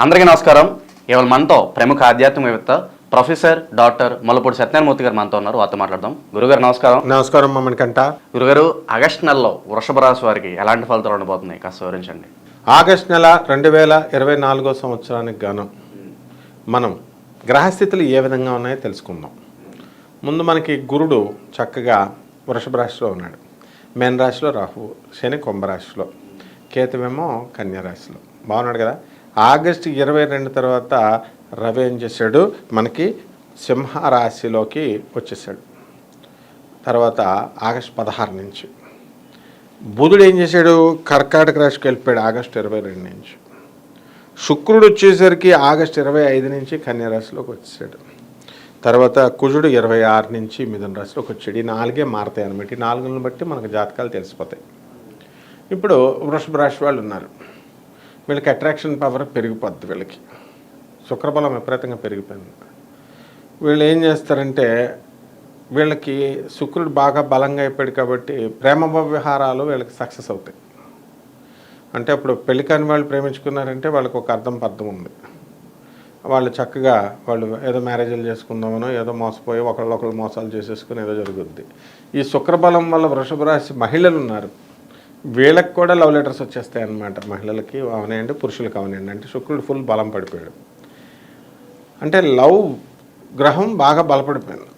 అందరికీ నమస్కారం. ఇవాళ మనతో ప్రముఖ ఆధ్యాత్మికవేత్త ప్రొఫెసర్ డాక్టర్ మల్లపూడి సత్యనారాయణమూర్తి గారు మనతో ఉన్నారు. వారితో మాట్లాడదాం. గురుగారు నమస్కారం. నమస్కారం మమ్మల్నికంట. గురుగారు, ఆగస్టు నెలలో వృషభ రాశి వారికి ఎలాంటి ఫలితాలు ఉండబోతున్నాయి కాస్త వివరించండి. ఆగస్టు నెల 2024 సంవత్సరానికి గాను మనం గ్రహస్థితులు ఏ విధంగా ఉన్నాయో తెలుసుకుందాం. ముందు మనకి గురుడు చక్కగా వృషభ రాశిలో ఉన్నాడు, మేన రాశిలో రాహువు, శని కుంభరాశిలో, కేతువేమో కన్యారాశిలో బాగున్నాడు కదా. ఆగస్టు 22 తర్వాత రవి ఏం చేశాడు, మనకి సింహరాశిలోకి వచ్చేసాడు. తర్వాత ఆగస్టు 16 నుంచి బుధుడు ఏం చేశాడు, కర్కాటక రాశికి వెళ్ళిపోయాడు ఆగస్టు 22 నుంచి. శుక్రుడు వచ్చేసరికి ఆగస్టు 25 నుంచి కన్యారాశిలోకి వచ్చేసాడు. తర్వాత కుజుడు 26 నుంచి మిథున రాశిలోకి వచ్చాడు. ఈ 4 మారుతాయి అన్నమాట. ఈ 4ని బట్టి మనకు జాతకాలు తెలిసిపోతాయి. ఇప్పుడు వృషభ రాశి వాళ్ళు ఉన్నారు, వీళ్ళకి అట్రాక్షన్ పవర్ పెరిగిపోద్ది. వీళ్ళకి శుక్రబలం విపరీతంగా పెరిగిపోయింది. వీళ్ళు ఏం చేస్తారంటే, వీళ్ళకి శుక్రుడు బాగా బలంగా అయిపోయాడు కాబట్టి ప్రేమ వ్యవహారాలు వీళ్ళకి సక్సెస్ అవుతాయి. అంటే ఇప్పుడు పెళ్లి కాని వాళ్ళు ప్రేమించుకున్నారంటే వాళ్ళకి ఒక అర్థం పర్థం ఉంది. వాళ్ళు చక్కగా వాళ్ళు ఏదో మ్యారేజ్లు చేసుకుందామనో ఏదో మోసపోయి ఒకళ్ళు మోసాలు చేసేసుకుని ఏదో జరుగుద్ది. ఈ శుక్రబలం వల్ల వృషభ రాశి మహిళలు ఉన్నారు, వీళ్ళకి కూడా లవ్ లెటర్స్ వచ్చేస్తాయి అన్నమాట. మహిళలకి అవనేయండి, పురుషులకి అవనేయండి. అంటే శుక్రుడు ఫుల్ బలం పడిపోయాడు, అంటే లవ్ గ్రహం బాగా బలపడిపోయింది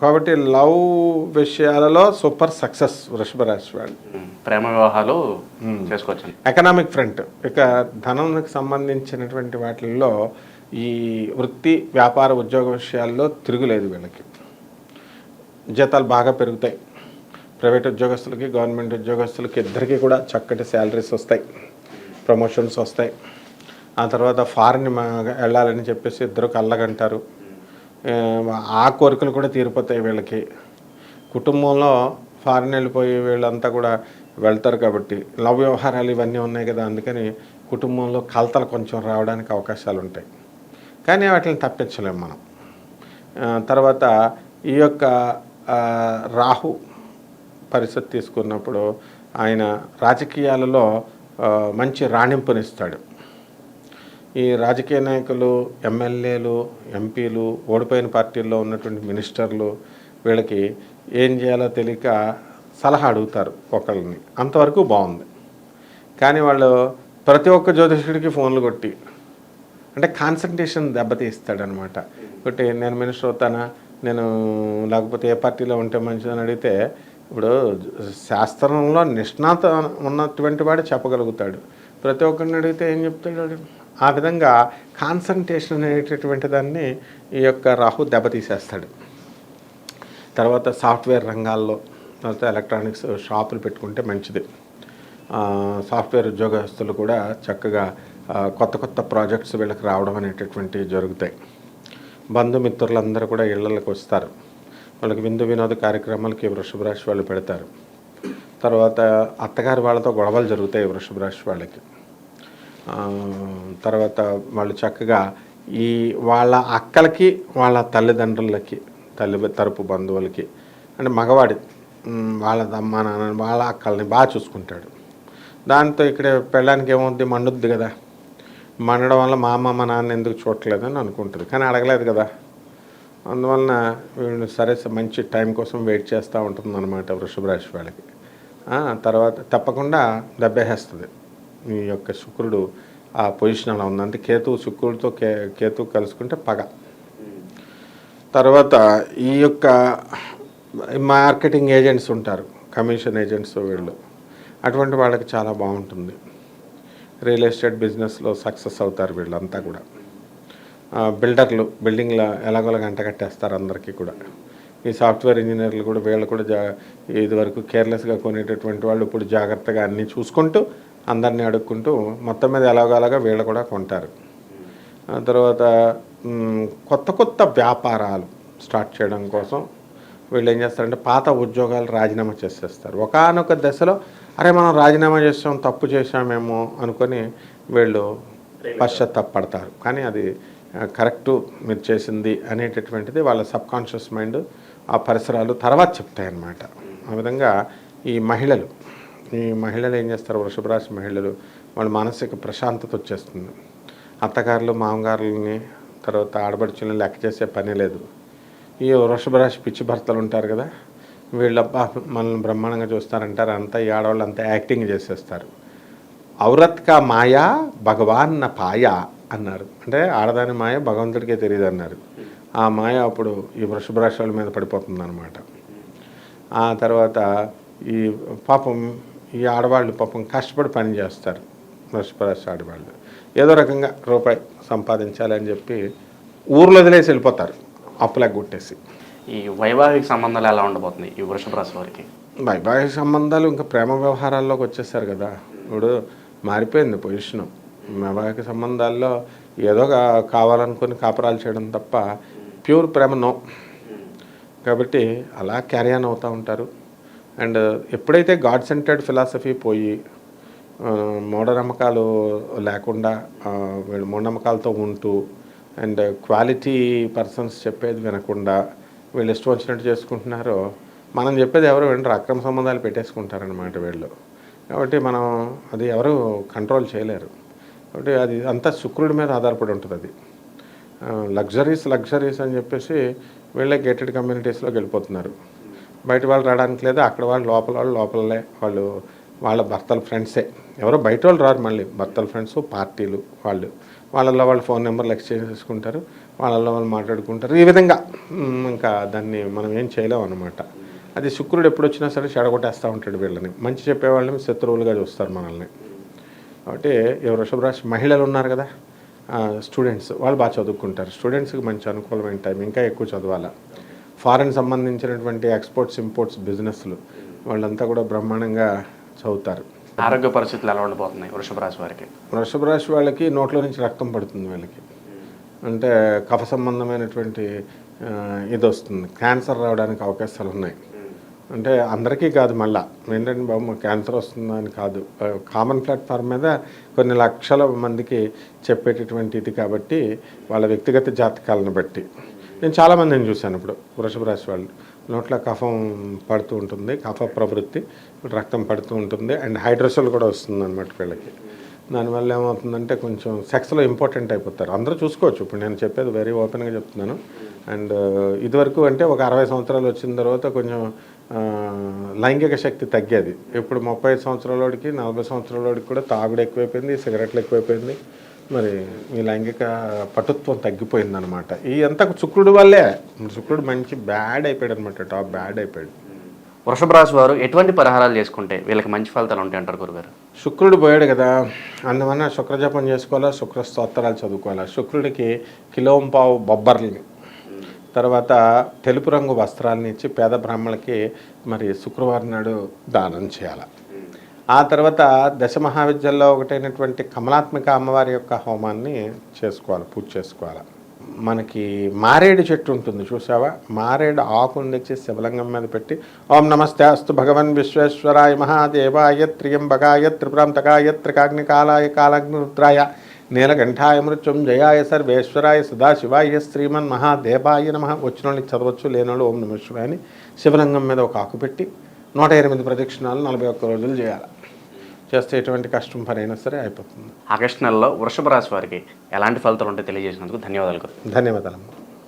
కాబట్టి లవ్ విషయాలలో సూపర్ సక్సెస్ వృషభ రాశి వాళ్ళు. ప్రేమ వివాహాలు చేసుకోవచ్చు. ఎకనామిక్ ఫ్రంట్, ఇక ధనానికి సంబంధించినటువంటి వాటిల్లో ఈ వృత్తి వ్యాపార ఉద్యోగ విషయాల్లో తిరుగులేదు. వీళ్ళకి జీతాలు బాగా పెరుగుతాయి. ప్రైవేట్ ఉద్యోగస్తులకి గవర్నమెంట్ ఉద్యోగస్తులకి ఇద్దరికీ కూడా చక్కటి శాలరీస్ వస్తాయి, ప్రమోషన్స్ వస్తాయి. ఆ తర్వాత ఫారిన్ వెళ్ళాలని చెప్పేసి ఇద్దరు కళ్ళగంటారు. ఆ కోరికలు కూడా తీరిపోతాయి వీళ్ళకి. కుటుంబంలో ఫారిన్ వెళ్ళిపోయి వీళ్ళంతా కూడా వెళ్తారు కాబట్టి లవ్ వ్యవహారాలు ఇవన్నీ ఉన్నాయి కదా, అందుకని కుటుంబంలో కలతలు కొంచెం రావడానికి అవకాశాలు ఉంటాయి. కానీ వాటిని తప్పించలేము మనం. తర్వాత ఈ యొక్క రాహు పరిస్థితి తీసుకున్నప్పుడు ఆయన రాజకీయాలలో మంచి రాణింపునిస్తాడు. ఈ రాజకీయ నాయకులు, ఎమ్మెల్యేలు, ఎంపీలు, ఓడిపోయిన పార్టీల్లో ఉన్నటువంటి మినిస్టర్లు వీళ్ళకి ఏం చేయాలో తెలియక సలహా అడుగుతారు ఒకళ్ళని. అంతవరకు బాగుంది. కానీ వాళ్ళు ప్రతి ఒక్క జ్యోతిష్కుడికి ఫోన్లు కొట్టి, అంటే కాన్సన్ట్రేషన్ దెబ్బతీస్తాడనమాట. ఒకటి నేను మినిస్టర్ అవుతానా, నేను లేకపోతే ఏ పార్టీలో ఉంటే మంచిదని అడిగితే, ఇప్పుడు శాస్త్రంలో నిష్ణాత ఉన్నటువంటి వాడు చెప్పగలుగుతాడు, ప్రతి ఒక్కరిని అడిగితే ఏం చెప్తాడు. ఆ విధంగా కాన్సన్ట్రేషన్ అనేటటువంటి దాన్ని ఈ యొక్క రాహు దెబ్బతీసేస్తాడు. తర్వాత సాఫ్ట్వేర్ రంగాల్లో, తర్వాత ఎలక్ట్రానిక్స్ షాపులు పెట్టుకుంటే మంచిది. సాఫ్ట్వేర్ ఉద్యోగస్తులు కూడా చక్కగా కొత్త కొత్త ప్రాజెక్ట్స్ వీళ్ళకి రావడం అనేటటువంటివి జరుగుతాయి. బంధుమిత్రులందరూ కూడా ఇళ్లకి వస్తారు, వాళ్ళకి విందు వినోద కార్యక్రమాలకి వృషభ రాశి వాళ్ళు పెడతారు. తర్వాత అత్తగారి వాళ్ళతో గొడవలు జరుగుతాయి వృషభ రాశి వాళ్ళకి. తర్వాత వాళ్ళు చక్కగా ఈ వాళ్ళ అక్కలకి, వాళ్ళ తల్లిదండ్రులకి, తల్లి తరపు బంధువులకి, అంటే మగవాడి వాళ్ళ అమ్మ నాన్న వాళ్ళ అక్కల్ని బాగా చూసుకుంటాడు. దాంతో ఇక్కడ పెళ్ళడానికి ఏమవుద్ది, మండుద్ది కదా. మండడం వల్ల మా అమ్మ మా నాన్న ఎందుకు చూడలేదని అనుకుంటుంది, కానీ అడగలేదు కదా. అందువలన వీళ్ళు సరే మంచి టైం కోసం వెయిట్ చేస్తూ ఉంటుంది అన్నమాట వృషభ రాశి వాళ్ళకి. తర్వాత తప్పకుండా దెబ్బేస్తుంది. ఈ యొక్క శుక్రుడు ఆ పొజిషన్ అలా ఉంది. అంటే శుక్రుడితో కేతు కలుసుకుంటే పగ. తర్వాత ఈ యొక్క మార్కెటింగ్ ఏజెంట్స్ ఉంటారు, కమిషన్ ఏజెంట్స్, వీళ్ళు అటువంటి వాళ్ళకి చాలా బాగుంటుంది. రియల్ ఎస్టేట్ బిజినెస్లో సక్సెస్ అవుతారు వీళ్ళంతా కూడా. బిల్డర్లు బిల్డింగ్ల ఎలాగోలా గంట కట్టేస్తారు అందరికీ కూడా. ఈ సాఫ్ట్వేర్ ఇంజనీర్లు కూడా, వీళ్ళు కూడా ఇదివరకు కేర్లెస్గా కొనేటటువంటి వాళ్ళు ఇప్పుడు జాగ్రత్తగా అన్నీ చూసుకుంటూ అందరినీ అడుక్కుంటూ మొత్తం మీద ఎలాగోలాగా వీళ్ళు కూడా కొంటారు. తర్వాత కొత్త కొత్త వ్యాపారాలు స్టార్ట్ చేయడం కోసం వీళ్ళు ఏం చేస్తారంటే పాత ఉద్యోగాలు రాజీనామా చేసేస్తారు. ఒకానొక దశలో అరే మనం రాజీనామా చేసాం, తప్పు చేసామేమో అనుకొని వీళ్ళు పశ్చాత్తాపడతారు. కానీ అది కరెక్టు మీరు చేసింది అనేటటువంటిది వాళ్ళ సబ్కాన్షియస్ మైండ్, ఆ పరిసరాలు తర్వాత చెప్తాయి అన్నమాట. ఆ విధంగా ఈ మహిళలు ఏం చేస్తారు, వృషభ రాశి మహిళలు, వాళ్ళ మానసిక ప్రశాంతత వచ్చేస్తుంది. అత్తగారులు మామగారులని తర్వాత ఆడపడుచుల్ని లెక్క చేసే పని లేదు. ఈ వృషభ రాశి పిచ్చి భర్తలు ఉంటారు కదా, వీళ్ళబ్బా మనల్ని బ్రహ్మాండంగా చూస్తారంటారు, అంతా ఈ ఆడవాళ్ళు అంతా యాక్టింగ్ చేసేస్తారు. ఔరత్ కా మాయా భగవాన్ న పాయ అన్నారు. అంటే ఆడదాని మాయ భగవంతుడికే తెలియదు అన్నారు. ఆ మాయ అప్పుడు ఈ వృషభ రాశి వాళ్ళ మీద పడిపోతుంది అనమాట. ఆ తర్వాత ఈ పాపం ఈ ఆడవాళ్ళు పాపం కష్టపడి పని చేస్తారు. వృషభ రాశి ఆడవాళ్ళు ఏదో రకంగా రూపాయి సంపాదించాలి అని చెప్పి ఊర్లో వదిలేసి వెళ్ళిపోతారు, అప్పులకు కొట్టేసి. ఈ వైవాహిక సంబంధాలు ఎలా ఉండబోతుంది ఈ వృషభ రాశి వారికి? వైవాహిక సంబంధాలు ఇంకా ప్రేమ వ్యవహారాల్లోకి వచ్చేసారు కదా. ఇప్పుడు మారిపోయింది పొజిషను. వైవాహిక సంబంధాల్లో ఏదో కావాలనుకుని కాపురాలు చేయడం తప్ప ప్యూర్ ప్రేమ నో. కాబట్టి అలా క్యారీ ఆన్ అవుతూ ఉంటారు. అండ్ ఎప్పుడైతే గాడ్ సెంటర్డ్ ఫిలాసఫీ పోయి మూఢనమ్మకాలు లేకుండా వీళ్ళు మూఢనమ్మకాలతో ఉంటూ అండ్ క్వాలిటీ పర్సన్స్ చెప్పేది వినకుండా వీళ్ళు ఇష్టం వచ్చినట్టు చేసుకుంటున్నారో, మనం చెప్పేది ఎవరు వినరు, అక్రమ సంబంధాలు పెట్టేసుకుంటారనమాట వీళ్ళు. కాబట్టి మనం అది ఎవరు కంట్రోల్ చేయలేరు. కాబట్టి అది అంతా శుక్రుడి మీద ఆధారపడి ఉంటుంది. అది లగ్జరీస్ అని చెప్పేసి వీళ్ళే గేటెడ్ కమ్యూనిటీస్లోకి వెళ్ళిపోతున్నారు. బయట వాళ్ళు రావడానికి లేదు, అక్కడ వాళ్ళు లోపలే వాళ్ళు వాళ్ళ భర్తల ఫ్రెండ్సే, ఎవరో బయట వాళ్ళు రారు, మళ్ళీ భర్తల ఫ్రెండ్స్ పార్టీలు వాళ్ళల్లో వాళ్ళు ఫోన్ నెంబర్లు ఎక్స్చేంజ్ చేసుకుంటారు, వాళ్ళల్లో వాళ్ళు మాట్లాడుకుంటారు. ఈ విధంగా ఇంకా దాన్ని మనం ఏం చేయలేం అనమాట. అది శుక్రుడు ఎప్పుడు వచ్చినా సరే చెడగొట్టేస్తూ ఉంటాడు వీళ్ళని. మంచి చెప్పేవాళ్ళని శత్రువులుగా చూస్తారు మనల్ని. కాబట్టి ఈ వృషభ రాశి మహిళలు ఉన్నారు కదా, స్టూడెంట్స్, వాళ్ళు బాగా చదువుకుంటారు. స్టూడెంట్స్కి మంచి అనుకూలమైన టైం, ఇంకా ఎక్కువ చదవాలా. ఫారెన్ సంబంధించినటువంటి ఎక్స్పోర్ట్స్ ఇంపోర్ట్స్ బిజినెస్లు వాళ్ళంతా కూడా బ్రహ్మాండంగా చదువుతారు. ఆరోగ్య పరిస్థితులు ఎలా ఉండబోతున్నాయి వృషభ రాశి వారికి? వృషభ రాశి వాళ్ళకి నోట్లో నుంచి రక్తం పడుతుంది. వీళ్ళకి అంటే కఫ సంబంధమైనటువంటి ఇది వస్తుంది, క్యాన్సర్ రావడానికి అవకాశాలు ఉన్నాయి. అంటే అందరికీ కాదు, మళ్ళీ ఏంటంటే బాబు క్యాన్సర్ వస్తుందని కాదు, కామన్ ప్లాట్ఫామ్ మీద కొన్ని లక్షల మందికి చెప్పేటటువంటి ఇది. కాబట్టి వాళ్ళ వ్యక్తిగత జాతకాలను బట్టి నేను చాలామందిని చూశాను. ఇప్పుడు వృషభ రాశి వాళ్ళు నోట్లో కఫం పడుతూ ఉంటుంది, కఫ ప్రవృత్తి, రక్తం పడుతూ ఉంటుంది, అండ్ హైడ్రోసల్ కూడా వస్తుంది అనమాట వీళ్ళకి. దానివల్ల ఏమవుతుందంటే కొంచెం సెక్స్లో ఇంపార్టెంట్ అయిపోతారు. అందరూ చూసుకోవచ్చు. ఇప్పుడు నేను చెప్పేది వెరీ ఓపెన్గా చెప్తున్నాను. అండ్ ఇదివరకు అంటే ఒక 60 సంవత్సరాలు వచ్చిన తర్వాత కొంచెం లైంగిక శక్తి తగ్గేది. ఇప్పుడు 35 సంవత్సరాలకి 40 సంవత్సరాలకి కూడా తాగుడు ఎక్కువైపోయింది, సిగరెట్లు ఎక్కువైపోయింది. మరి ఈ లైంగిక పటుత్వం తగ్గిపోయింది అనమాట. ఈ అంతా శుక్రుడు వల్లే. శుక్రుడు మంచి బ్యాడ్ అయిపోయాడు అనమాట, టాప్ బ్యాడ్ అయిపోయాడు. వృషభ రాశి వారు ఎటువంటి పరిహారాలు చేసుకుంటే వీళ్ళకి మంచి ఫలితాలు ఉంటాయి అంటారు గురుగారు? శుక్రుడు పోయాడు కదా, అందువల్ల శుక్రజపం చేసుకోవాలా, శుక్ర స్తోత్రాలు చదువుకోవాలా. శుక్రుడికి కిలోంపావు బొబ్బర్లని, తర్వాత తెలుపు రంగు వస్త్రాలని ఇచ్చి పేద బ్రాహ్మణులకి మరి శుక్రవారం నాడు దానం చేయాలి. ఆ తర్వాత దశ మహావిద్యల్లో ఒకటైనటువంటి కమలాత్మిక అమ్మవారి యొక్క హోమాన్ని చేసుకోవాలి, పూజ చేసుకోవాలి. మనకి మారేడు చెట్టు ఉంటుంది చూసావా, మారేడు ఆకుని తెచ్చి శివలింగం మీద పెట్టి ఓం నమస్తే అస్తు భగవన్ విశ్వేశ్వరాయ మహాదేవాయ త్రియంబకాయ త్రిపురాంతకాయ త్రికాగ్నికాలాయ కాలగ్నిరుద్రాయ నీలకంఠాయ మృత్యుంజయాయ సర్వేశ్వరాయ సదాశివాయ శ్రీమన్ మహాదేవాయ నమః. వచ్చిన వాళ్ళకి చదవచ్చు, లేని వాళ్ళు ఓం నమః శివాయ అని శివలింగం మీద ఒక ఆకు పెట్టి 108 ప్రదక్షిణాలు 41 రోజులు చేయాలి. చేస్తే ఎటువంటి కష్టం పని అయినా సరే అయిపోతుంది. ఆగస్టు నెలలో వృషభ రాశి వారికి ఎలాంటి ఫలితాలు ఉంటాయో తెలియజేసినందుకు ధన్యవాదాలు. ధన్యవాదాలు.